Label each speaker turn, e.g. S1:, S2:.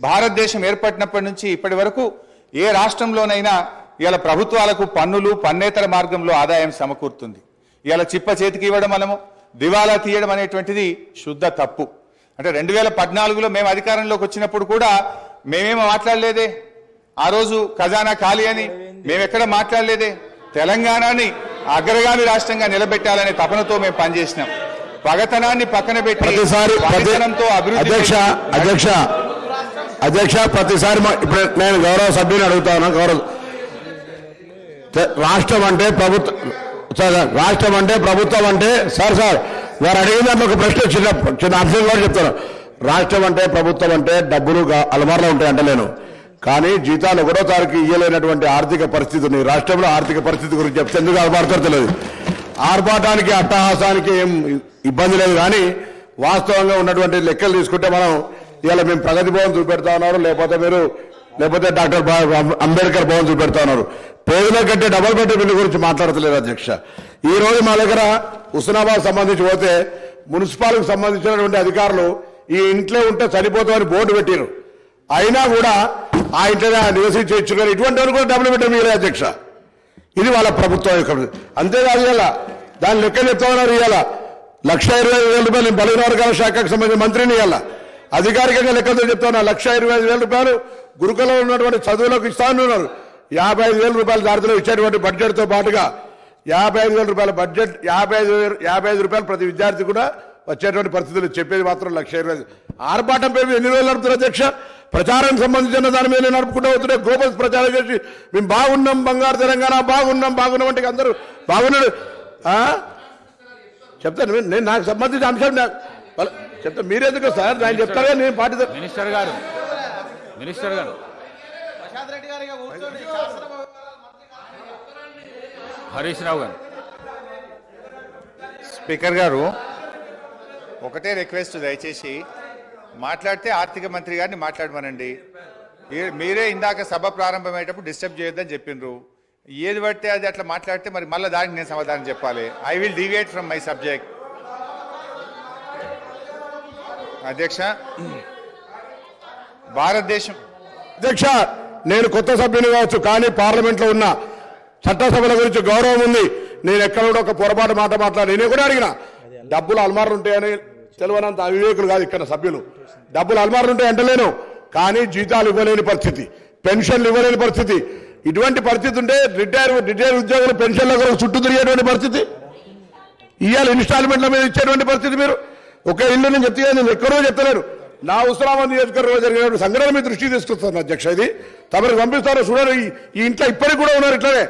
S1: భారతదేశం ఏర్పడినప్పటి నుంచి ఇప్పటి వరకు ఏ రాష్ట్రంలోనైనా ఇవాళ ప్రభుత్వాలకు పన్నులు పన్నేతర మార్గంలో ఆదాయం సమకూరుతుంది. ఇవాళ చిప్ప చేతికి ఇవ్వడం మనము దివాలా తీయడం అనేటువంటిది శుద్ధ తప్పు. అంటే 2014లో మేము అధికారంలోకి వచ్చినప్పుడు కూడా మేమేమో మాట్లాడలేదే, ఆ రోజు ఖజానా ఖాళీ అని మేమెక్కడ మాట్లాడలేదే. తెలంగాణని అగ్రగామి రాష్ట్రంగా నిలబెట్టాలనే తపనతో మేము పనిచేసినాం. పగతనాన్ని పక్కన పెట్టి
S2: అధ్యక్ష ప్రతిసారి ఇప్పుడు నేను గౌరవ సభ్యుని అడుగుతాను. రాష్ట్రం అంటే ప్రభుత్వం అంటే సార్ వారు అడిగిన దాంట్లో ఒక ప్రశ్న చిన్న అంశం కూడా చెప్తాను. రాష్ట్రం అంటే ప్రభుత్వం అంటే డబ్బులు అలమారులో ఉంటాయి అంటలేను, కానీ జీతాలు ఒకటో తారీఖు ఇయ్యలేనటువంటి ఆర్థిక పరిస్థితి ఉంది. రాష్ట్రంలో ఆర్థిక పరిస్థితి గురించి చెప్తే ఎందుకు ఆర్పాటుతో తెలియదు. ఆర్పాటానికి అట్టహాసానికి ఏం ఇబ్బంది లేదు, కానీ వాస్తవంగా ఉన్నటువంటి లెక్కలు తీసుకుంటే మనం ఇవాళ మేము ప్రగతి భవన్ చూపెడతా ఉన్నారు, లేకపోతే డాక్టర్ అంబేద్కర్ భవన్ చూపెడతా ఉన్నారు. పేదల కంటే డబుల్ బెడ్రూమ్ బిల్లు గురించి మాట్లాడతలేదు అధ్యక్ష. ఈ రోజు మా దగ్గర హుస్నాబాద్ సంబంధించి పోతే మున్సిపాలిటీకి సంబంధించినటువంటి అధికారులు ఈ ఇంట్లో ఉంటే చనిపోతామని బోర్డు పెట్టారు, అయినా కూడా ఆ ఇంట్లో నివసించి ఇచ్చుకొని ఇటువంటి వారు కూడా డబుల్ బెడ్రూమ్ ఇవ్వలేదు అధ్యక్ష. ఇది వాళ్ళ ప్రభుత్వం యొక్క. అంతేకాదు ఇవాళ దాని లెక్క చెప్తా ఉన్నారు. ఇవాళ 1,20,000 బలహీన వర్గాల శాఖకు సంబంధించిన మంత్రిని ఇవాళ అధికారికంగా లెక్కతో చెప్తా ఉన్నారు. 1,25,000 గురుకులంలో ఉన్నటువంటి చదువులకు ఇస్తా ఉన్నారు. 55,000 రూపాయల దారిలో ఇచ్చేటువంటి బడ్జెట్తో పాటుగా 55,000 రూపాయల బడ్జెట్ 55 రూపాయలు ప్రతి విద్యార్థి కూడా వచ్చేటువంటి పరిస్థితులు చెప్పేది మాత్రం 1,20,000. ఆర్భాటం పేరు ఎన్ని రోజులు నడుపుతారు అధ్యక్ష? ప్రచారానికి సంబంధించిన దాని మీద నడుపుకుంటూ అవుతున్నాయి. గ్లోబల్ ప్రచారం చేసి మేము బాగున్నాం, బంగారు తెలంగాణ బాగున్నాం అంటే అందరూ బాగున్నాడు చెప్తాను. నేను నాకు సంబంధించిన అంశం చెప్తా, మీరెందుకు సార్ నేను చెప్తాగా నేను పార్టీ
S3: మినిస్టర్ గారు హరీష్ రావు గారు.
S1: స్పీకర్ గారు ఒకటే రిక్వెస్ట్, దయచేసి మాట్లాడితే ఆర్థిక మంత్రి గారిని మాట్లాడమనండి. మీరే ఇందాక సభ ప్రారంభమయ్యేటప్పుడు డిస్టర్బ్ చేయొద్దని చెప్పిండ్రు. ఏది పడితే అది అట్లా మాట్లాడితే మరి మళ్ళీ దానికి నేను సమాధానం చెప్పాలి. I will deviate from my subject. అధ్యక్ష, భారతదేశం
S2: అధ్యక్ష నేను కొత్త సభ్యుని కావచ్చు, కానీ పార్లమెంట్లో ఉన్న చట్టసభల గురించి గౌరవం ఉంది. నేను ఎక్కడ కూడా ఒక పొరపాటు మాట మాట్లాడి నేను కూడా అడిగిన డబ్బులు అల్మార్లు ఉంటాయని తెలియనంత అవివేకులు కాదు ఇక్కడ సభ్యులు. డబ్బులు అల్మార్లు ఉంటాయి అంటలేను, కానీ జీతాలు ఇవ్వలేని పరిస్థితి, పెన్షన్లు ఇవ్వలేని పరిస్థితి. ఇటువంటి పరిస్థితి ఉంటే రిటైర్ ఉద్యోగులు పెన్షన్ల కొరకు చుట్టూ తిరిగేటువంటి పరిస్థితి, ఇవాళ ఇన్స్టాల్మెంట్ల మీద ఇచ్చేటువంటి పరిస్థితి. మీరు ఒక ఇల్లు నేను చెప్తే నేను ఎక్కడో చెప్తలేను. నా హుస్నాబాద్ నియోజకవర్గంలో జరిగినటువంటి సంఘటన మీ దృష్టికి తీసుకొస్తాను అధ్యక్ష. ఇది తమకు పంపిస్తారో చూడరు. ఈ ఇంట్లో ఇప్పటికి కూడా ఉన్నారు ఇట్లనే.